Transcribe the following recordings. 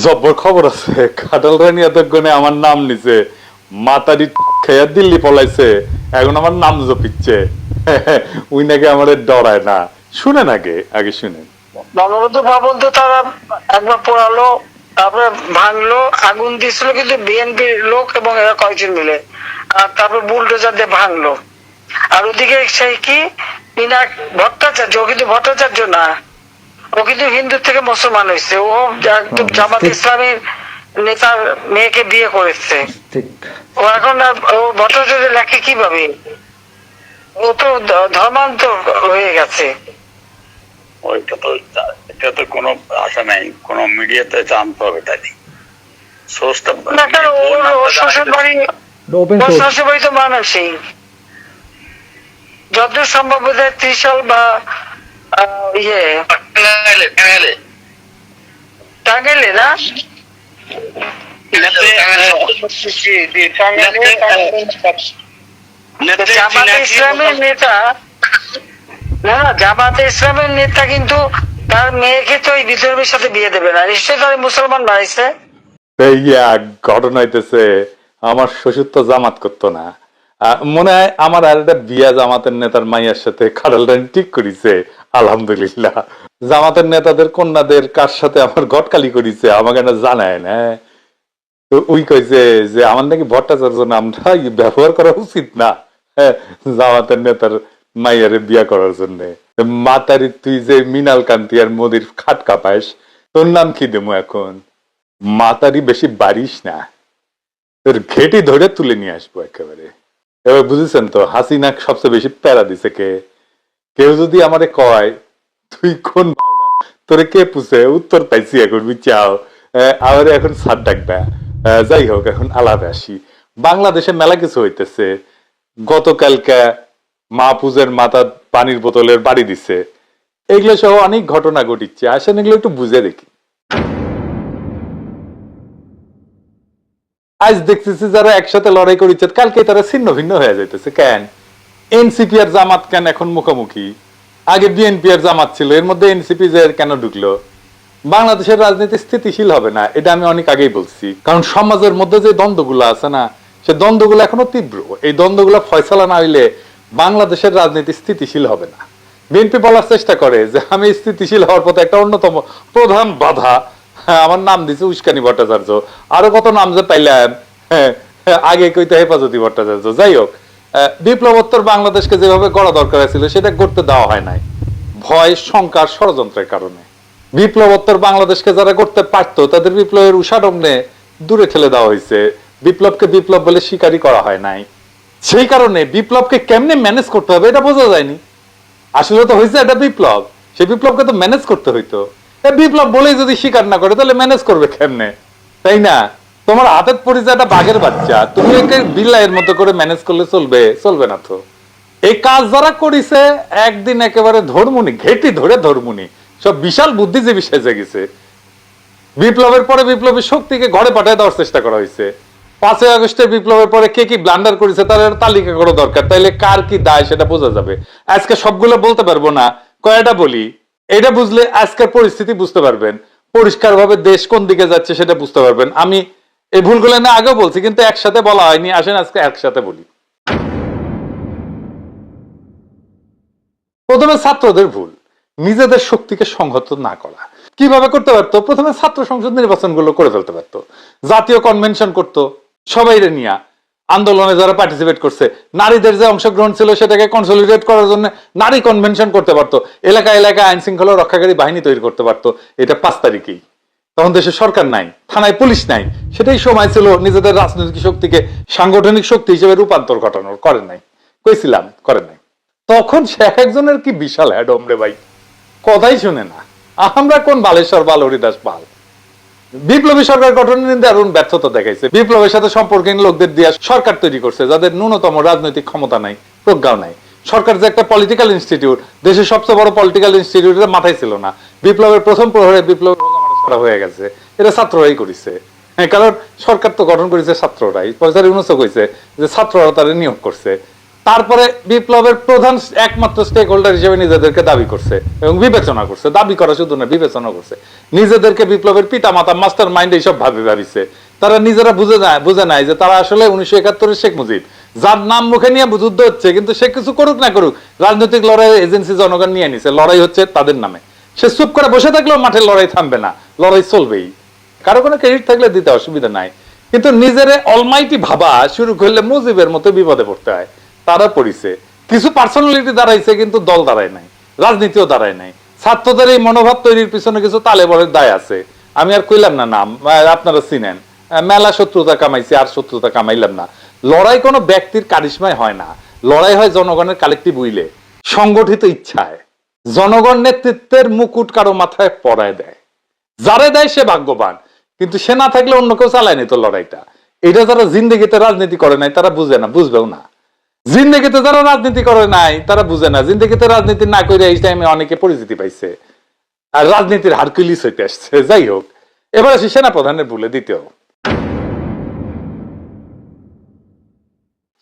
জব্বর খবর আছে, কাটাল রানী এতক্ষণে আমার নাম নিছে, মাতারি খেয়া দিল্লি পলাইছে, এখন আমার নাম জপিচ্ছে। উই নাকি আমাদের ডরায় না। শুনেন আগে আগে শুনেন। বঙ্গবন্ধু ভবন তো তারা একবার পোড়ালো, তারপরে ভাঙলো, আগুন দিয়েছিল কিন্তু বিএনপির লোক এবং এরা কয়েকজন মিলে, আর তারপর বুলডোজার দিয়ে ভাঙলো। আর ওদিকে সেই কি পিনাক ভট্টাচার্য, ও কিন্তু ভট্টাচার্য না, ও কিন্তু হিন্দু থেকে মুসলমান হয়েছে। ও একদম জামাত ইসলামের নেতার মেয়েকে বিয়ে করেছে। ও এখন ও ভট্টাচার্য লেখে কিভাবে? ও তো ধর্মান্তর হয়ে গেছে। ওইটা তো এটা তো কোনো আশা নাই, কোনো মিডিয়াতে জানতে হবে তাই সোর্সটা না কেন, ওর শ্বশুর বাড়ি তো মানুষই যতদূর সম্ভব বোধহয় ত্রিশাল বা ইয়ে টাঙ্গাইলে না, জামাতে ইসলামের নেতা না, জামাতে ইসলামের নেতা কিন্তু তার মেয়েকে তো এই বিধর্মীর সাথে বিয়ে দেবে না, নিশ্চয়ই তার মুসলমান বাড়াইছে। ঘটনা হইতেছে, আমার শ্বশুর তো জামাত করতো না, মনে হয় আমার আর একটা বিয়া জামাতের নেতার মাইয়ার সাথে কাটাল রানী ঠিক করিছে। আলহামদুলিল্লাহ, জামাতের নেতাদের কন্যাদের কার সাথে আমার ঘটকালি করিছে আমাকে না জানায় না। তো ওই কইছে যে আমার নাকি ভট্টাচার্য নামটা ব্যবহার করা উচিত না জামাতের নেতার মাইয়ারে বিয়া করার জন্য। মাতারি তুই যে মিনাল কান্তি আর মোদির খাটকা পাইস, তোর নাম কি দেবো এখন? মাতারি বেশি বাড়িস না, তোর ঘেটি ধরে তুলে নিয়ে আসবো একেবারে। এবার বুঝেছেন তো হাসিনা সবচেয়ে বেশি প্যারা দিছে কে? কেউ যদি আমারে কয় তুই কোন তোরে কে পুষে, উত্তর পাইছি এখন বুঝছাও। আমার এখন সার ডাকবা। যাই হোক, এখন আলাদা আসি। বাংলাদেশে মেলা কিছু হইতেছে। গতকালকে মাহফুজের মাথা পানির বোতলের বাড়ি দিছে, এগুলো সহ অনেক ঘটনা ঘটিচ্ছে। আসেন এগুলো একটু বুঝে দেখি। আজ দেখতেছি যারা একসাথে লড়াই করেছে কালকে তারা ছিন্ন ভিন্ন হয়ে যাইতেছে কেন? এনসিপি আর জামাত কেন এখন মুখোমুখি? আগে বিএনপি আর জামাত ছিল, এর মধ্যে এনসিপি যে কেন ঢুকলো? বাংলাদেশের রাজনীতি স্থিতিশীল হবে না, এটা আমি অনেক আগেই বলছি। কারণ সমাজের মধ্যে যে দ্বন্দ্বগুলো আছে না, সে দ্বন্দ্বগুলো এখনো তীব্র। এই দ্বন্দ্বগুলো ফয়সালা না হইলে বাংলাদেশের রাজনীতি স্থিতিশীল হবে না। বিএনপি বলার চেষ্টা করে যে আমি স্থিতিশীল হওয়ার পথে একটা অন্যতম প্রধান বাধা আমার নাম দিছে উস্কানি ভট্টাচার্য, আরো কত নাম যে পাইলাম, আগে কইতে হেফাজতি ভট্টাচার্য। যাই হোক, বিপ্লবোত্তর বাংলাদেশকে যেভাবে গড়া দরকার ছিল সেটা করতে দেওয়া হয় নাই, ভয় শঙ্কার ষড়যন্ত্রের কারণে। বিপ্লবোত্তর বাংলাদেশকে যারা করতে পারতো তাদের বিপ্লবের উষারগ্নে দূরে ঠেলে দেওয়া হয়েছে, বিপ্লবকে বিপ্লব বলে স্বীকারই করা হয় নাই। সেই কারণে বিপ্লবকে কেমনে ম্যানেজ করতে হবে এটা বোঝা যায়নি। আসলে তো হয়েছে এটা বিপ্লব, সেই বিপ্লবকে তো ম্যানেজ করতে হইতো। বিপ্লব বলেই যদি স্বীকার না করে তাহলে ম্যানেজ করবে কেমনে, তাই না? তোমার হাতের পরিচয়টা বাঘের বাচ্চা, তুমি একে বিল্লাইয়ের মতো করে ম্যানেজ করলে চলবে? চলবে না তো। এই কাজ যারা করিছে একদিন একেবারে ধর্মুনি, ঘেটি ধরে ধর্মুনি, সব বিশাল বুদ্ধিজীবী সেজে গেছে। বিপ্লবের পরে বিপ্লবী শক্তিকে ঘরে পাঠিয়ে দেওয়ার চেষ্টা করা হয়েছে। 5ই আগস্টের বিপ্লবের পরে কে কি ব্লান্ডার করেছে তার তালিকা করা দরকার, তাইলে কার কি দায় সেটা বোঝা যাবে। আজকে সবগুলো বলতে পারবো না, কয়টা বলি। এটা বুঝলে আজকের পরিস্থিতি বুঝতে পারবেন, পরিষ্কার ভাবে দেশ কোন দিকে যাচ্ছে সেটা বুঝতে পারবেন। আমি এই ভুলগুলো না আগেও বলছি, কিন্তু একসাথে বলা হয়নি। আসেন আজকে একসাথে বলি। প্রথমে ছাত্রদের ভুল, নিজেদের শক্তিকে সংহত না করা। কিভাবে করতে পারতো? প্রথমে ছাত্র সংসদ নির্বাচন গুলো করে ফেলতে পারতো, জাতীয় কনভেনশন করতো, সবাই নিয়ে আন্দোলনে যারা পার্টিসিপেট করছে, নারীদের যে অংশগ্রহণ ছিল সেটাকে কনসলিডেট করার জন্য নারী কনভেনশন করতে পারতো, এলাকা এলাকায় আইন শৃঙ্খলা রক্ষাকারী বাহিনী তৈরি করতে পারতো। এটা 5 তারিখেই। তখন দেশে সরকার নাই, থানায় পুলিশ নাই, সেটাই সময় ছিল নিজেদের রাজনৈতিক শক্তিকে সাংগঠনিক শক্তি হিসেবে রূপান্তর ঘটানোর। করেন নাই, কইছিলাম করেন নাই। তখন শেখ একজনের কি বিশাল হ্যাডম রে ভাই, কথাই শুনে না। আমরা কোন বালেশ্বর বাল হরিদাস পাল? বিপ্লবী সরকার গঠনের দারুণ ব্যর্থতা দেখাইছে। বিপ্লবের সাথে সম্পর্কহীন লোকদের দিয়ে সরকার তৈরি করছে যাদের ন্যূনতম রাজনৈতিক ক্ষমতা নাই, প্রজ্ঞাও নাই। সরকার যে একটা পলিটিক্যাল ইনস্টিটিউট, দেশের সবচেয়ে বড় পলিটিক্যাল ইনস্টিটিউটের মাথায় ছিল না। বিপ্লবের প্রথম প্রহরে বিপ্লব হয়ে গেছে, এটা ছাত্ররাই করেছে। কারণ সরকার তো গঠন করেছে ছাত্ররাই। প্রফেসর ইউনূসও কইছে যে ছাত্ররা তারা নিয়োগ করছে। তারপরে বিপ্লবের প্রধান একমাত্র স্টেক হোল্ডার হিসেবে নিজেদেরকে দাবি করছে এবং বিবেচনা করছে, দাবি করা শুধু না বিবেচনা করছে, নিজেদেরকে বিপ্লবের পিতা মাতা মাস্টার মাইন্ড এইসব ভাবিছে। তারা নিজেরা বুঝে নাই যে তারা আসলে 1971 শেখ মুজিব, যার নাম মুখে নিয়ে যুদ্ধ হচ্ছে, কিন্তু সে কিছু করুক না করুক রাজনৈতিক লড়াই এজেন্সি জনগণ নিয়ে নিছে, লড়াই হচ্ছে তাদের নামে। সে চুপ করে বসে থাকলেও মাঠে লড়াই থামবে না, লড়াই চলবেই। কারো কোনো ক্রেডিট থাকলে দিতে অসুবিধা নাই, কিন্তু নিজেরে অলমাইটি ভাবা শুরু করলে মুজিবের মতো বিপদে পড়তে হয়। তারা পড়িছে, কিছু পার্সোনালিটি দাঁড়াইছে কিন্তু দল দাঁড়ায় নাই, রাজনীতিও দাঁড়ায় নাই। ছাত্রদের এই মনোভাব তৈরির পিছনে কিছু তালেবরের দায় আছে, আমি আর কইলাম না নাম, আপনারা চিনেন। মেলা শত্রুতা কামাইছে, আর শত্রুতা কামাইলাম না। লড়াই কোনো ব্যক্তির কারিশমায় হয় না, লড়াই হয় জনগণের কালেকটিভ উইলে, সংগঠিত ইচ্ছায়। জনগণ নেতৃত্বের মুকুট কারো মাথায় পরায় দেয়, যারে দেয় সে ভাগ্যবান, কিন্তু সে না থাকলে অন্য কেউ চালায় নিত লড়াইটা। এটা যারা জিন্দেগিতে রাজনীতি করে নাই তারা বুঝে না, বুঝবেও না। জিন্দেগিতে যারা রাজনীতি করে নাই তারা বুঝে না, জিন্দেগিতে রাজনীতি না করে এই টাইমে অনেকে পরিচিতি পাইছে আর রাজনীতির হারকুলিস হইতে আসছে। যাই হোক, এবার আসি সেনাপ্রধানের ভুলে। দ্বিতীয়,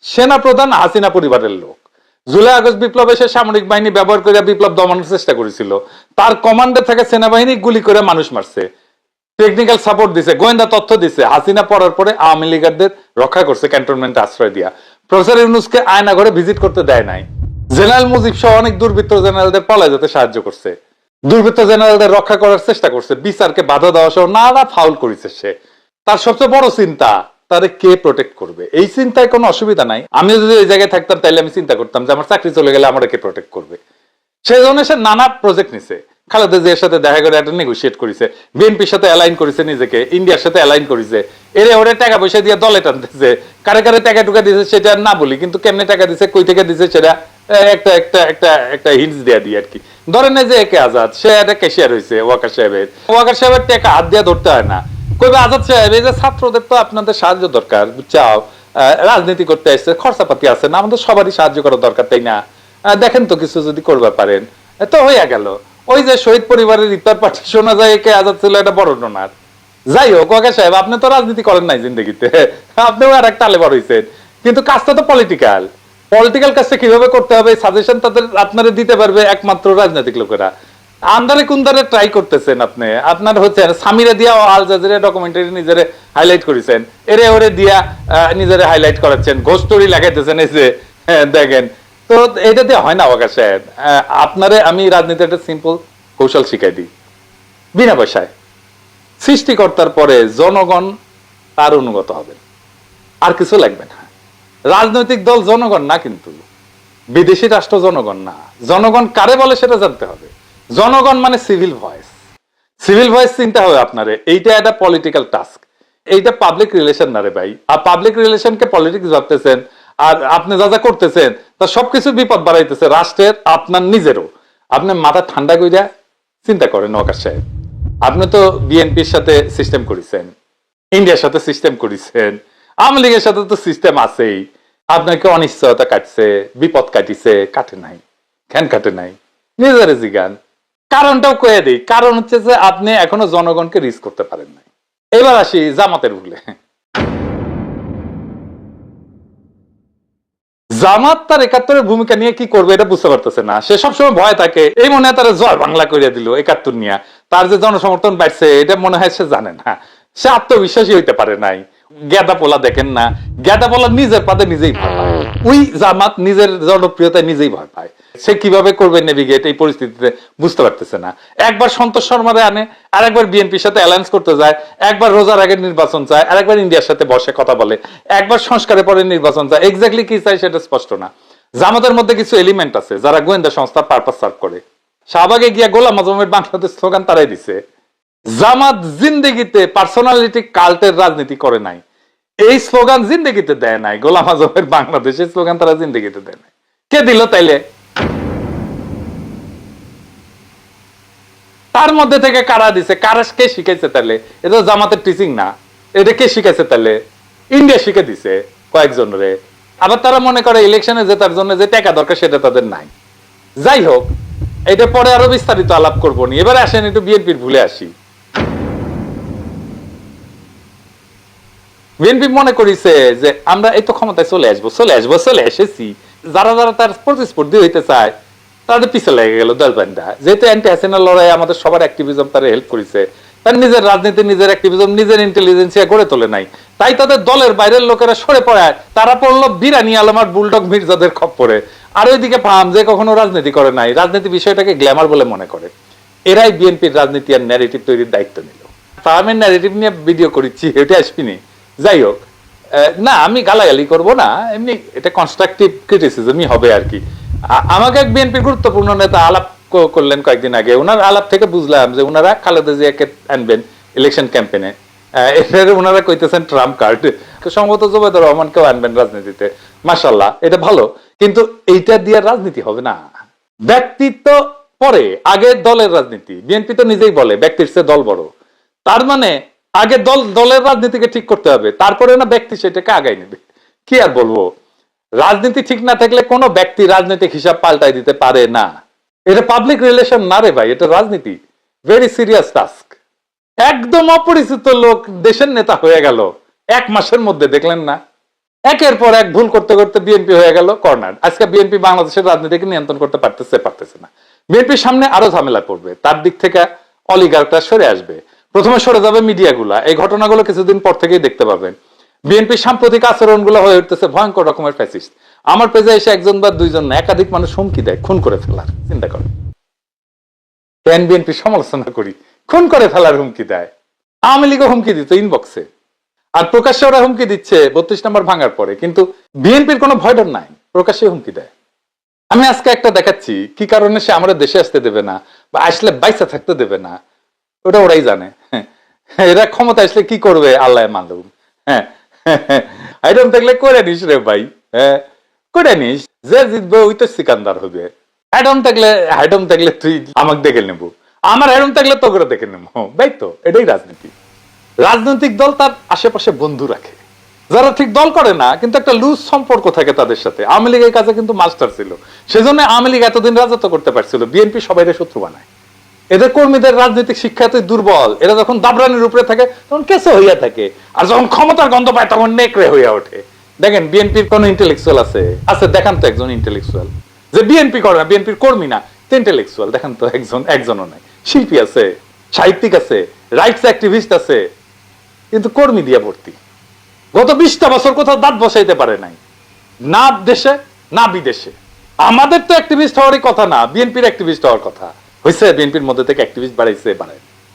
সেনাপ্রধান হাসিনা পরিবারের লোক। জুলাই আগস্ট বিপ্লবে সে সামরিক বাহিনী ব্যবহার করে বিপ্লব দমানোর চেষ্টা করেছিল, তার কমান্ডে থাকা সেনাবাহিনী গুলি করে মানুষ মারছে, টেকনিক্যাল সাপোর্ট দিছে, গোয়েন্দা তথ্য দিছে। হাসিনা পড়ার পরে আওয়ামী লীগারদের রক্ষা করছে ক্যান্টনমেন্টে আশ্রয় দিয়া। প্রফেসর ইউনূসকে আয়না ঘরে ভিজিট করতে দেয় নাই। জেনারেল মুজিব সহ অনেক দুর্বৃত্ত জেনারেলদের পলায় যেতে সাহায্য করছে, দুর্বৃত্ত জেনারেলদের রক্ষা করার চেষ্টা করছে, বিচারকে বাধা দেওয়া সহ নানা ফাউল করেছে সে। তার সবচেয়ে বড় চিন্তা তারে কে প্রোটেক্ট করবে। এই চিন্তায় কোনো অসুবিধা নাই, আমি যদি এই জায়গায় থাকতাম তাহলে আমি চিন্তা করতাম যে আমার চাকরি চলে গেলে আমার কে প্রোটেক্ট করবে। সেই জন্য সে নানা প্রজেক্ট নিছে, খালেদা জিয়ার সাথে দেখা করে একটা নেগোসিয়েট করেছে, বিএনপির সাথে অ্যালাইন করেছে নিজেকে, ইন্ডিয়ার সাথে অ্যালাইন করেছে, এরে ওরে টাকা পয়সা দিয়ে দলে টানতেছে। কারে কারে টাকা টুকা দিছে সেটা না বলি, কিন্তু কেমনে টাকা দিছে, কই থেকে দিছে সেটা একটা একটা একটা একটা হিন্টস দেয়া দিই আর কি। ধরেন যে একে আজাদ, সে একটা ক্যাশিয়ার হয়েছে ওয়াকার সাহেবের টাকা হাত দিয়ে ধরতে হয় না। কইবে আজাদ সাহেব এই যে ছাত্রদের তো আপনাদের সাহায্য দরকার, চাও রাজনীতি করতে আসছে, খরচাপাতি আছে না, আমাদের সবারই সাহায্য করার দরকার, তাই না? দেখেন তো কিছু যদি করতে পারেন। তো হইয়া গেল, ওই যে শহীদ পরিবারের ইফতার পার্টি শোনা যায় কে আজাদ ছিল এটা বড় ডোনার। যাই হোক, ওয়াকার সাহেব আপনি তো রাজনীতি করেন নাই জিন্দগিতে, আপনিও আর একটা তালেবার হইছেন, কিন্তু কাজটা তো পলিটিক্যাল। পলিটিক্যাল কাজটা কিভাবে করতে হবে সাজেশন তাদের আপনারা দিতে পারবে একমাত্র রাজনৈতিক লোকেরা। আন্দারে কুন্দারে ট্রাই করতেছেন আপনি, আপনার হচ্ছে সামিরা দিয়া আল জাজিরা ডকুমেন্টারি নিজেরে হাইলাইট করেছেন, এরে ওরে দিয়া নিজেরে হাইলাইট করাচ্ছেন, ঘোষ স্টোরি লাগাইতেছেন, এই যে দেখেন। তো এটা দিয়ে হয় না ওয়াকার সাহেব। আপনারে আমি রাজনীতি একটা সিম্পল কৌশল শিখাই দিই, বিনা পয়সায়। সৃষ্টিকর্তার পরে জনগণ তার অনুগত হবে, আর কিছু লাগবে না। রাজনৈতিক দল জনগণ না, কিন্তু বিদেশি রাষ্ট্র জনগণ না। জনগণ কারে বলে সেটা জানতে হবে। জনগণ মানে সিভিল ভয়েস, সিভিল ভয়েস চিন্তা হবে আপনারে। এইটা একটা পলিটিক্যাল টাস্ক, এইটা পাবলিক রিলেশন না রে ভাই। আর পাবলিক রিলেশনকে পলিটিক্স ভাবতেছেন, আর আপনি যা যা করতেছেন তা সবকিছু বিপদ বাড়াইতেছে রাষ্ট্রের, আপনার নিজেরও। আপনি মাথা ঠান্ডা কইরা চিন্তা করেন ওয়াকার সাহেব। আপনি তো বিএনপির সাথে সিস্টেম করেছেন, ইন্ডিয়ার সাথে সিস্টেম করেছেন, আওয়ামী লীগের সাথে তো সিস্টেম আছেই। আপনাকে অনিশ্চয়তা কাটছে, বিপদ কাটিছে, কাটে নাই, কেন কাটে নাই নিজের জিগান। কারণটাও কয়ে দিই, কারণ হচ্ছে যে আপনি এখনো জনগণকে রিচ করতে পারেন নাই। এবার আসি জামাতের ভুলে। জামাত তার ৭১-এর ভূমিকা নিয়ে কি করবে এটা বুঝতে পারতেছে না। সে সবসময় ভয় থাকে, এই মনে হয় তারা জয় বাংলা করিয়া দিল ৭১ নিয়ে। তার যে জনসমর্থন বাড়ছে এটা মনে হয় সে জানে না, সে আত্মবিশ্বাসী হইতে পারে নাই। গেদা পোলা দেখেন না, গেদা পোলা নিজের পাতে নিজেই ভয় পায়। ওই জামাত নিজের জনপ্রিয়তায় নিজেই ভয় পায়। সে কিভাবে করবে নেভিগেট এই পরিস্থিতিতে বুঝতে পারতেছে না। একবার সন্তোষ শর্মারে আনে, আর একবার বিএনপির সাথে অ্যালায়েন্স করতে যায়, একবার রোজার আগের নির্বাচন চায়, আর একবার ইন্ডিয়ার সাথে বসে কথা বলে, একবার সংস্কারের পরে নির্বাচন চায়। এক্স্যাক্টলি কি চাই সেটা স্পষ্ট না। জামাতের মধ্যে কিছু এলিমেন্ট আছে যারা গোয়েন্দা সংস্থার পারপাস সার্ভ করে। শাহবাগে গিয়া গোলাম আজমের বাংলাদেশ স্লোগান তারাই দিছে। জামাত জিন্দেগিতে পার্সোনালিটি কাল্টের রাজনীতি করে নাই, এই স্লোগান জিন্দেগিতে দেয় নাই। গোলাম আজমের বাংলাদেশের স্লোগান তারা জিন্দেগিতে দেয় নাই। কে দিল তাইলে? তার মধ্যে থেকে কারা দিছে, কারা কে শিখাইছে তাহলে? এটা জামাতের টিচিং না, এটা কে শিখাইছে তাহলে? ইন্ডিয়া শিখে দিছে কয়েকজন রে। আবার তারা মনে করে ইলেকশনে জেতার জন্য যে টাকা দরকার সেটা তাদের নাই। যাই হোক, এটা পরে আরো বিস্তারিত আলাপ করবো নি। এবার আসেন একটু বিএনপির ভুলে আসি। বিএনপি মনে করিছে যে আমরা এই তো ক্ষমতায় চলে আসবো, চলে এসেছি, যারা যারা তার প্রতিস্পর্ধী হইতে চায় তাদের পিছে লেগে গেল দলবান্ধা। যেহেতু অ্যান্টি হাসিনা লড়াই আমাদের সবার অ্যাক্টিভিজম তারা হেল্প করেছে, তার নিজের রাজনীতি, নিজের অ্যাক্টিভিজম, নিজের ইন্টেলিজেন্সিয়া গড়ে তোলে নাই, তাই তাদের দলের বাইরের লোকেরা সরে পড়ায়, তারা পড়লো বিরানি আলম আর বুলডগ মির্জাদের খপ্পরে। আর ওইদিকে ফাহাম যে কখনো রাজনীতি করে নাই, রাজনীতি বিষয়টাকে গ্ল্যামার বলে মনে করে, এরাই বিএনপির রাজনীতি আর ন্যারেটিভ তৈরির দায়িত্ব নিল। ফাহামের ন্যারেটিভ নিয়ে ভিডিও করেছি, এটা আসবিনি। যাই হোক, না আমি গালাগালি করব না, এমনি এটা কনস্ট্রাকটিভ ক্রিটিসিজমই হবে আর কি। আমাকে এক বিএনপির গুরুত্বপূর্ণ নেতা আলাপ করলেন কয়েকদিন আগে, ওনার আলাপ থেকে বুঝলাম যে ওনারা খালেদা জিয়াকে আনবেন ইলেকশন ক্যাম্পেইনে। এবারে ওনারা কইতেছেন ট্রাম্প কার্ড, সম্ভবত জুবাইদুর রহমানকেও আনবেন রাজনীতিতে। মাশাআল্লাহ, এটা ভালো, কিন্তু এইটা দিয়ে রাজনীতি হবে না। ব্যক্তিত্ব পরে, আগে দলের রাজনীতি। বিএনপি তো নিজেই বলে ব্যক্তির চেয়ে দল বড়। তার মানে আগে দলের রাজনীতিকে ঠিক করতে হবে, তারপরে না ব্যক্তি সেটাকে আগাই নেবে। কি আর বলবো, রাজনীতি ঠিক না থাকলে কোনো ব্যক্তি রাজনৈতিক হিসাব পাল্টাই দিতে পারে না। এটা পাবলিক রিলেশন না রে ভাই, এটা রাজনীতি। Very serious task. একদম অপরিচিত লোক দেশের নেতা হয়ে গেল 1 মাসের মধ্যে, দেখলেন না? একের পর এক ভুল করতে করতে বিএনপি হয়ে গেল কর্নার। আজকে বিএনপি বাংলাদেশের রাজনীতিকে নিয়ন্ত্রণ করতে পারতেছে না। বিএনপির সামনে আরো ঝামেলা পড়বে, তার দিক থেকে অলিগার্করা সরে আসবে। প্রথমে সরে যাবে মিডিয়াগুলা। এই ঘটনাগুলো কিছুদিন পর থেকেই দেখতে পাবেন। বিএনপির সাম্প্রতিক আচরণগুলো হয়ে উঠতেছে ভয়ঙ্কর রকমের ফ্যাসিস্ট। আমার পেজে এসে একজন বা দুইজন না, একাধিক মানুষ হুমকি দেয় খুন করে ফেলার। চিন্তা করেন, কেন বিএনপি সমালোচনা করি, খুন করে ফেলার হুমকি দেয়। আওয়ামী লীগও হুমকি দিত ইনবক্সে, আর প্রকাশ্যে ওরা হুমকি দিচ্ছে 32 নম্বর ভাঙার পরে। কিন্তু বিএনপির কোনো ভয় ডর নাই, প্রকাশ্যে হুমকি দেয়। আমি আজকে একটা দেখাচ্ছি কি কারণে সে আমাদের দেশে আসতে দেবে না, বা আসলে বাইসা থাকতে দেবে না, ওটা ওরাই জানে। এরা ক্ষমতা আসলে কি করবে আল্লাহ মালুম। হ্যাঁ, আইডম থাকলে করে নিস রে ভাই, হ্যাঁ করে নিস, যে জিতবে ওই তো সিকান্দার হবে। হাইডম থাকলে তুই আমাকে দেখে নেবো, আমার হাইডম থাকলে তো করে দেখে নেবো, তাই তো? এটাই রাজনীতি। রাজনৈতিক দল তার আশেপাশে বন্ধু রাখে, যারা ঠিক দল করে না কিন্তু একটা লুজ সম্পর্ক থাকে তাদের সাথে। আওয়ামী লীগের কাছে কিন্তু মাস্টার ছিল, সেজন্য আওয়ামী লীগ এতদিন রাজত্ব করতে পারছিল। বিএনপি সবাইকে শত্রু বানায়। এদের কর্মীদের রাজনৈতিক শিক্ষা এতই দুর্বল, এরা যখন দাবরানির উপরে থাকে তখন কেসে হইয়া থাকে, আর যখন ক্ষমতার গন্ধ পায় তখন নেকড়ে হইয়া ওঠে। দেখেন বিএনপির কোন ইন্টেলেকচুয়াল আছে? দেখান তো একজন ইন্টেলেকচুয়াল যে বিএনপি করে না, বিএনপির কর্মী না, ইন্টেলেকচুয়াল দেখান তো একজনও নাই। শিল্পী আছে, সাহিত্যিক আছে, রাইটস অ্যাক্টিভিস্ট আছে, কিন্তু কর্মী দিয়ে ভর্তি। গত 20টা বছর কোথাও দাঁত বসাইতে পারে নাই, না দেশে না বিদেশে। আমাদের তো অ্যাক্টিভিস্ট হওয়ারই কথা না, বিএনপির অ্যাক্টিভিস্ট হওয়ার কথা। হয়েছে বিএনপির মধ্যে থেকে অ্যাক্টিভিস্ট বাড়াইছে।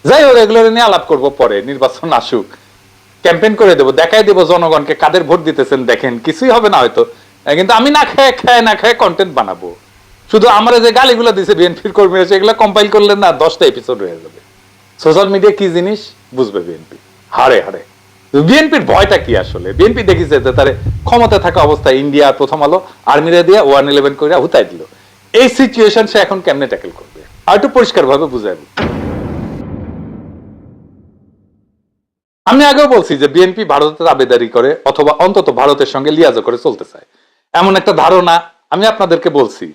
যাই হোক, এগুলো নিয়ে আলাপ করবো পরে, নির্বাচন আসুক, ক্যাম্পেইন করে দেবো, দেখাই দেবো জনগণকে কাদের ভোট দিতেছেন। দেখেন কিছুই হবে না হয়তো, কিন্তু আমি না খায় কন্টেন্ট বানাবো। শুধু আমার যে গালিগুলো দিছে বিএনপির কর্মীরা, সেগুলো কম্পাইল করলে না 10টা এপিসোড হয়ে যাবে। সোশ্যাল মিডিয়া কি জিনিস বুঝবে বিএনপি, হারে হারে। বিএনপির ভয়টা কি আসলে? বিএনপি দেখিছে যে তার ক্ষমতা থাকা অবস্থায় ইন্ডিয়া প্রথম আলো আর্মিরা দিয়ে 111 করে হুতাই দিল। এই সিচুয়েশন সে এখন কেমনে ট্যাকেল করবে, আর একটু পরিষ্কার ভাবে বুঝাইব। আমি আগেও বলছি যে বিএনপি ভারতের আবেদারি করে, অথবা অন্তত ভারতের সঙ্গে লিয়াজো করে চলতে চায়, এমন একটা ধারণা আমি আপনাদেরকে বলছি।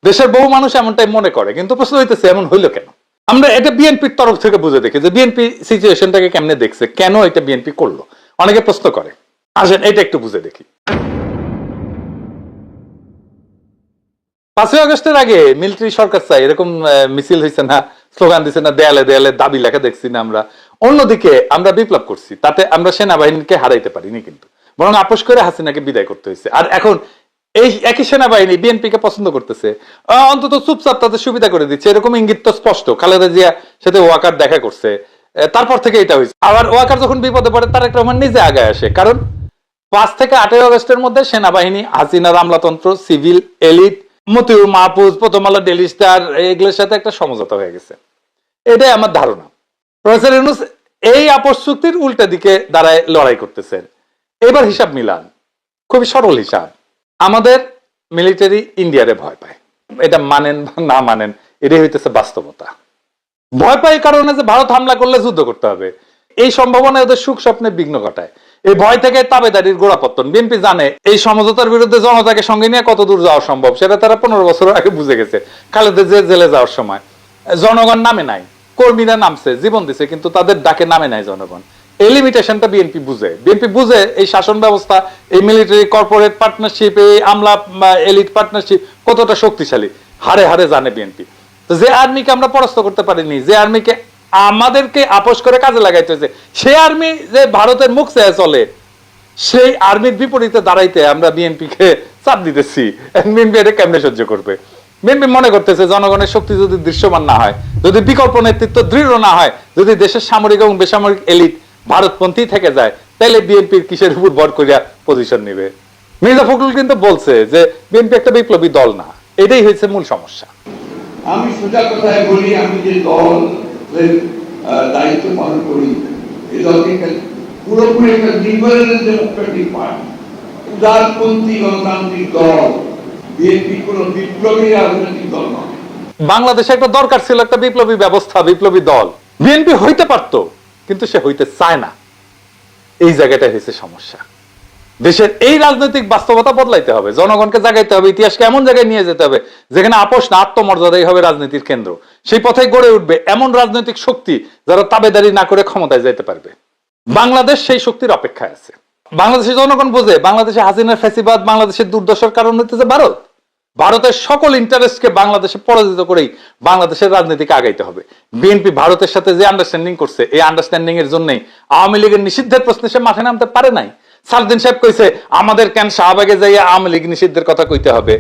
দেশের বহু মানুষ এমনটাই মনে করে, কিন্তু প্রশ্ন হইতেছে এমন হইলো কেন? আমরা এটা বিএনপির তরফ থেকে বুঝে দেখি যে বিএনপি সিচুয়েশনটাকে কেমনে দেখছে, কেন এটা বিএনপি করলো, অনেকে প্রশ্ন করে। আসেন এটা একটু বুঝে দেখি। 5ই আগস্টের আগে মিলিটারি সরকার চাই এরকম মিছিল হয়েছে না, স্লোগান দিচ্ছে না, দেয়ালে দেয়ালে দাবি লেখা দেখছি না আমরা। অন্যদিকে আমরা বিপ্লব করছি, তাতে আমরা সেনাবাহিনীকে হারাইতে পারিনি, কিন্তু বরং আপোষ করে হাসিনাকে বিদায় করতে হয়েছে। আর এখন এই একই সেনাবাহিনী বিএনপি কে পছন্দ করতেছে, অন্তত চুপচাপ তাদের সুবিধা করে দিচ্ছে, এরকম ইঙ্গিত তো স্পষ্ট। খালেদা জিয়া সাথে ওয়াকার দেখা করছে, তারপর থেকে এটা হয়েছে। আবার ওয়াকার যখন বিপদে পড়ে তারেক রহমান নিজে আগে আসে, কারণ 5 থেকে 8ই আগস্টের মধ্যে সেনাবাহিনী, হাসিনার আমলাতন্ত্র, সিভিল এলিট, মতিউর মাহফুজ, প্রথম আলো, ডেইলি স্টার, এগুলোর সাথে একটা সমঝোতা হয়ে গেছে। এটাই আমার ধারণা। প্রফেসর ইউনূস এই আপোষ চুক্তির উল্টা দিকে দাঁড়ায় লড়াই করতেছেন। এবার হিসাব মিলান, খুবই সরল হিসাব। আমাদের মিলিটারি ইন্ডিয়ারে ভয় পায়, এটা মানেন বা না মানেন, এটাই হইতেছে বাস্তবতা। ভয় পায় এই কারণে যে ভারত হামলা করলে যুদ্ধ করতে হবে, এই সম্ভাবনা ওদের সুখ স্বপ্নে বিঘ্ন ঘটায়। এই ভয় থেকে তাবেদারির গোড়াপত্তন। বিএনপি জানে এই সমঝোতার বিরুদ্ধে জনতাকে সঙ্গে নিয়ে কত দূর যাওয়া সম্ভব, সেটা তারা 15 বছর আগে বুঝে গেছে। খালেদা জিয়া জেলে যাওয়ার সময় জনগণ নামে নাই, কর্মীরা নামছে, জীবন দিছে, কিন্তু তাদের ডাকে নামে নাই জনগণ। এই লিমিটেশনটা বিএনপি বুঝে এই শাসন ব্যবস্থা, এই মিলিটারি কর্পোরেট পার্টনারশিপ, এই আমলা এলিট পার্টনারশিপ কতটা শক্তিশালী হারে হারে জানে বিএনপি। তো যে আর্মিকে আমরা পরাস্ত করতে পারিনি, যে আর্মিকে আমাদেরকে আপোষ করে কাজে লাগাইতে হয়েছে, সেই আর্মি যে ভারতের মুখ চেয়ে চলে, সেই আর্মির বিপরীতে দাঁড়াইতে আমরা বিএনপিকে চাপ দিতেছি। বিএনপি এটা কেমনে সহ্য করবে? বিএনপি মনে করতেছে জনগণের শক্তি যদি দৃশ্যমান না হয়, যদি বিকল্প নেতৃত্ব দৃঢ় না হয়, যদি দেশের সামরিক এবং বেসামরিক এলিট ভারতপন্থী থেকে যায়, তাহলে বিএনপির কিসের উপর ভর করিয়া পজিশন নিবে? মির্জা ফখরুল কিন্তু বলছে যে বিএনপি একটা বিপ্লবী দল না, এটাই হয়েছে মূল সমস্যা। আমি সোজা কথায় বলি, আমি যে দলের দায়িত্ব পালন করি, এই দলকে পুরোপুরি একটা লিবারেল ডেমোক্রেটিক পার্টি, উদারপন্থী গণতান্ত্রিক দল। বিএনপি কোন বিপ্লবী রাজনৈতিক দল নয়। বাংলাদেশে একটা দরকার ছিল একটা বিপ্লবী ব্যবস্থা, বিপ্লবী দল। বিএনপি হইতে পারতো, কিন্তু সে হইতে চায় না। এই জায়গাটা হয়েছে সমস্যা। দেশের এই রাজনৈতিক বাস্তবতা বদলাইতে হবে, জনগণকে জাগাইতে হবে, ইতিহাসকে এমন জায়গায় নিয়ে যেতে হবে যেখানে আপোষ না, আত্মমর্যাদাই হবে রাজনীতির কেন্দ্র। সেই পথে গড়ে উঠবে এমন রাজনৈতিক শক্তি যারা তাবেদারি না করে ক্ষমতায় যেতে পারবে। বাংলাদেশ সেই শক্তির অপেক্ষায় আছে। বাংলাদেশের জনগণ বোঝে বাংলাদেশে হাসিনার ফ্যাসিবাদ, বাংলাদেশের দুর্দশার কারণ হইতেছে ভারত। ভারতের সকল ইন্টারেস্টকে বাংলাদেশে পরাজিত করেই বাংলাদেশের রাজনীতিকে আগাইতে হবে। বিএনপি ভারতের সাথে যে আন্ডারস্ট্যান্ডিং করছে, এই আন্ডারস্ট্যান্ডিং এর জন্যই আওয়ামী লীগের নিষিদ্ধের প্রশ্নে সে মাঠে নামতে পারে নাই। সালদিন সাহেব কইছে আমাদের কেন শাহবাগে যাইয়া আওয়ামী লীগ নিষিদ্ধের কথা কইতে হবে?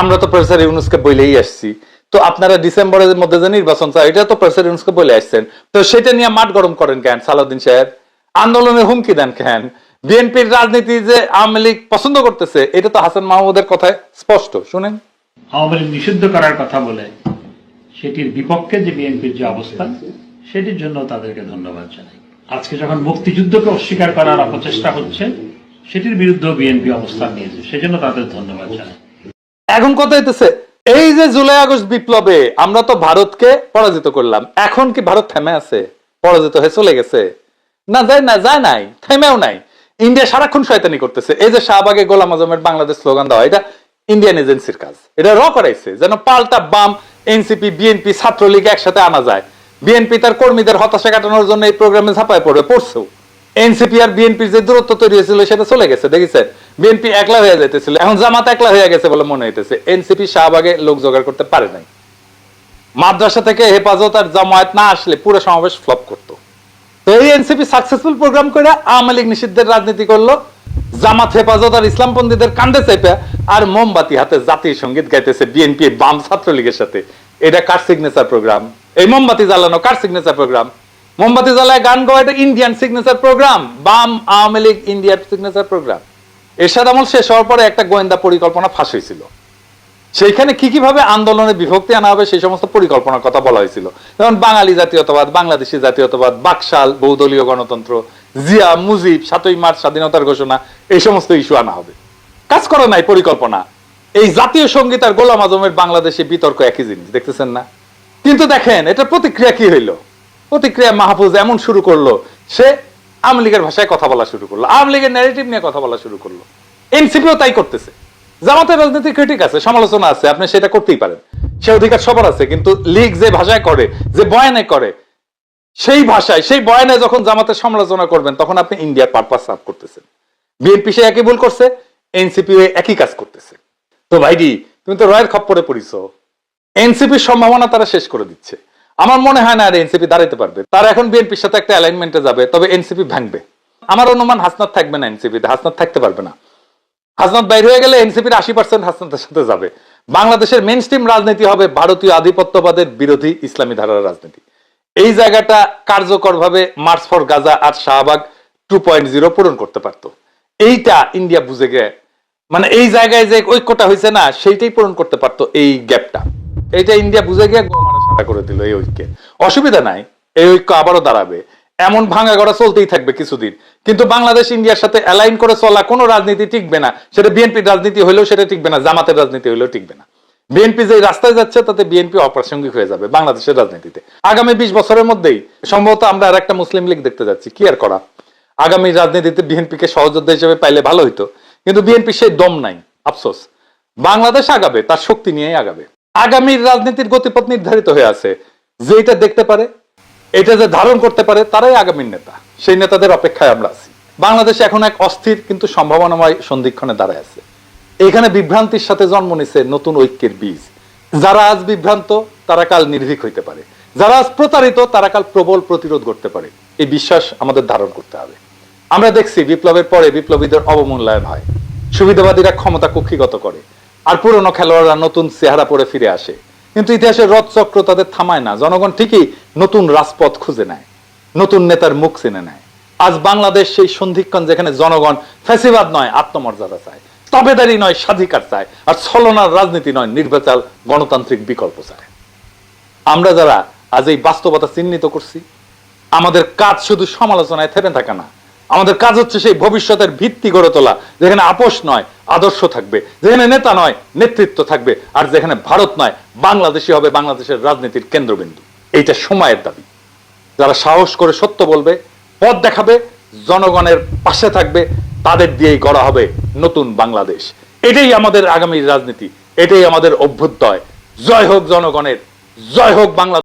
আমরা তো প্রফেসর ইউনূসকে বলেই আসছি। তো আপনারা ডিসেম্বরের মধ্যে যে নির্বাচন চাই, এটা তো প্রফেসর ইউনূসকে বলে আসছেন, তো সেটা নিয়ে মাঠ গরম করেন কেন সালাউদ্দিন সাহেব? আন্দোলনের হুমকি দেন কেন? বিএনপির রাজনীতি যে আওয়ামী লীগ পছন্দ করতেছে, এটা তো হাসান মাহমুদের কথায় স্পষ্ট। শুনেন, আওয়ামী লীগ নিষিদ্ধ করার কথা বলে সেটির বিপক্ষে যে বিএনপির যে অবস্থান, সেটির জন্য তাদেরকে ধন্যবাদ জানাই। আজকে যখন মুক্তিযুদ্ধকে অস্বীকার করার অপচেষ্টা হচ্ছে, সেটির বিরুদ্ধে বিএনপি অবস্থান নিয়েছে, সেজন্য তাদের ধন্যবাদ জানাই। এখন কথা হইতেছে এই যে জুলাই আগস্ট বিপ্লবে আমরা তো ভারতকে পরাজিত করলাম, এখন কি ভারত থেমে আছে? পরাজিত হয়ে চলে গেছে? না, যায় নাই, থেমেও নাই। ইন্ডিয়া সারাক্ষণ শয়তানি করতেছে। এই যে শাহবাগে গোলাম আজমের বাংলাদেশ স্লোগান দেওয়া, এটা ইন্ডিয়ান এজেন্সির কাজ। এটা করাইছে যেন পাল্টা বাম, এনসিপি, বিএনপি, ছাত্রলীগ একসাথে আনা যায়। বিএনপি তার কর্মীদের হতাশা কাটানোর জন্য এই প্রোগ্রামে ঝাঁপায় পড়ছেও। এনসিপি আর বিএনপির যে দূরত্ব তৈরি হয়েছিল সেটা চলে গেছে, দেখেছেন? বিএনপি একলা হয়ে যাইতেছিল, এখন জামাত একলা হয়ে গেছে বলে মনে হইতেছে। এনসিপি শাহবাগে লোক জোগাড় করতে পারে নাই। মাদ্রাসা থেকে হেফাজত আর জামায়াত না আসলে পুরো সমাবেশ ফ্লপ করতো। তো এই এনসিপি সাকসেসফুল প্রোগ্রাম করে আওয়ামী লীগ নিষিদ্ধের রাজনীতি করলো, জামাত হেফাজত আর ইসলামপন্থীদের কান্দে চেপে, আর মোমবাতি হাতে জাতীয় সঙ্গীত গাইতেছে বিএনপি বাম ছাত্রলীগের সাথে। এটা কার সিগনেচার প্রোগ্রাম? এই মোমবাতি জ্বালানো কার সিগনেচার প্রোগ্রাম? মোমবাতি জ্বালায় গান গাওয়া এটা ইন্ডিয়ান সিগনেচার প্রোগ্রাম, বাম আওয়ামী লীগ ইন্ডিয়ার সিগনেচার প্রোগ্রাম। এরশাদ আমল শেষ হওয়ার পরে একটা গোয়েন্দা পরিকল্পনা ফাঁস হয়েছিল। সেইখানে কি কিভাবে আন্দোলনের বিভক্তি আনা হবে সেই সমস্ত পরিকল্পনার কথা বলা হয়েছিল। যেমন বাঙালি জাতীয়তাবাদ, বাংলাদেশি জাতীয়তাবাদ, বাকশাল, বহুদলীয় গণতন্ত্র, জিয়া, মুজিব, ৭ই মার্চ স্বাধীনতার ঘোষণা, এই সমস্ত ইস্যু আনা হবে। কাজ করে নাই পরিকল্পনা। এই জাতীয় সঙ্গীত আর গোলাম আজমের বাংলাদেশে বিতর্ক একই জিনিস, দেখতেছেন না? কিন্তু দেখেন এটা প্রতিক্রিয়া কি হইলো। প্রতিক্রিয়া মাহফুজ এমন শুরু করলো, সে আওয়ামী লীগের ভাষায় কথা বলা শুরু করলো, আওয়ামী লীগের ন্যারেটিভ নিয়ে কথা বলা শুরু করলো। এনসিপিও তাই করতেছে। জামাতের রাজনীতি ক্রিটিক আছে, সমালোচনা আছে, আপনি সেটা করতেই পারেন, সে অধিকার সবার আছে। কিন্তু লীগ যে ভাষায় করে, যে বয়ানে করে, সেই ভাষায়, সেই বয়ানে যখন জামাতের সমালোচনা করবেন, তখন আপনি ইন্ডিয়ার পারপাস সার্ভ করতেছেন। বিএনপি সে একই ভুল করছে, এনসিপি একই কাজ করতেছে। তো ভাইডি, তুমি তো রয়ের খপ্পরে পড়িছো। এনসিপির সম্ভাবনা তারা শেষ করে দিচ্ছে। আমার মনে হয় না আর এনসিপি দাঁড়াইতে পারবে। তারা এখন বিএনপির সাথে একটা অ্যালাইনমেন্টে যাবে, তবে এনসিপি ভাঙবে। আমার অনুমান হাসনাত থাকবে না এনসিপিতে, হাসনাত থাকতে পারবে না। হাসনাত বাইরে হয়ে গেলে এনসিপির ৮০% হাসনাতের সাথে যাবে। বাংলাদেশের মেইন স্ট্রিম রাজনীতি হবে ভারতীয় আধিপত্যবাদের বিরোধী ইসলামী ধারার রাজনীতি। এই জায়গাটা কার্যকরভাবে মার্চ ফর গাজা আর শাহবাগ 2.0 পূরণ করতে পারতো। এইটা ইন্ডিয়া বুঝে গে, মানে এই জায়গায় যে ঐক্যটা হয়েছে না, সেইটাই পূরণ করতে পারতো এই গ্যাপটা। এইটা ইন্ডিয়া বুঝে গিয়ে গোমারা সারা করে দিল এই ঐক্যে। অসুবিধা নাই, এই ঐক্য আবারও দাঁড়াবে। এমন ভাঙা গড়া চলতেই থাকবে কিছুদিন, কিন্তু বাংলাদেশ ইন্ডিয়ার সাথে অ্যালাইন করে চলা কোনো রাজনীতি টিকবে না। সেটা বিএনপির রাজনীতি হলেও সেটা টিকবে না, জামাতের রাজনীতি হলেও টিকবে না। বিএনপি যে রাস্তায় যাচ্ছে তাতে বিএনপি অপ্রাসঙ্গিক হয়ে যাবে বাংলাদেশের রাজনীতিতে। আগামী 20 বছরের মধ্যেই সম্ভবত আমরা আর একটা মুসলিম লীগ দেখতে যাচ্ছি। কি আর করা, আগামী রাজনীতিতে বিএনপিকে সহযোদ্ধা হিসেবে পাইলে ভালো হইতো, কিন্তু বিএনপি সেই দম নাই। আফসোস, বাংলাদেশ আগাবে তার শক্তি নিয়েই আগাবে। আগামীর রাজনীতির গতিপথ নির্ধারিত হয়ে আছে। যেটা দেখতে পারে এটা যে ধারণ করতে পারে তারাই আগামী নেতা, সেই নেতাদের অপেক্ষায় আমরা আছি। বাংলাদেশ এখন এক অস্থির কিন্তু সম্ভাবনাময় সন্ধিক্ষণে দাঁড়ায় আছে। এখানে বিভ্রান্তির সাথে জন্ম নিছে নতুন ঐক্যের বীজ। যারা আজ বিভ্রান্ত তারা কাল নির্ভীক হইতে পারে, যারা আজ প্রতারিত তারা কাল প্রবল প্রতিরোধ করতে পারে। এই বিশ্বাস আমাদের ধারণ করতে হবে। আমরা দেখছি বিপ্লবের পরে বিপ্লবীদের অবমূল্যায়ন হয়, সুবিধাবাদীরা ক্ষমতা কুক্ষিগত করে, আর পুরনো খেলোয়াড়রা নতুন চেহারা পরে ফিরে আসে। কিন্তু ইতিহাসের রথচক্র তাদের থামায় না। জনগণ ঠিকই নতুন রাজপথ খুঁজে নেয়, নতুন নেতার মুখ চিনে নেয়। আজ বাংলাদেশ সেই সন্ধিক্ষণ যেখানে জনগণ ফ্যাসিবাদ নয় আত্মমর্যাদা চায়, তবেদারি নয় স্বাধিকার চায়, আর ছলনার রাজনীতি নয় নির্বাচন গণতান্ত্রিক বিকল্প চায়। আমরা যারা আজ এই বাস্তবতা চিহ্নিত করছি, আমাদের কাজ শুধু সমালোচনায় থেমে থাকা না, আমাদের কাজ হচ্ছে সেই ভবিষ্যতের ভিত্তি গড়ে তোলা, যেখানে আপোষ নয় আদর্শ থাকবে, যেখানে নেতা নয় নেতৃত্ব থাকবে, আর যেখানে ভারত নয় বাংলাদেশই হবে বাংলাদেশের রাজনীতির কেন্দ্রবিন্দু। এইটা সময়ের দাবি। যারা সাহস করে সত্য বলবে, পথ দেখাবে, জনগণের পাশে থাকবে, তাদের দিয়েই গড়া হবে নতুন বাংলাদেশ। এটাই আমাদের আগামী রাজনীতি, এটাই আমাদের অভ্যুদয়। জয় হোক জনগণের, জয় হোক বাংলাদেশ।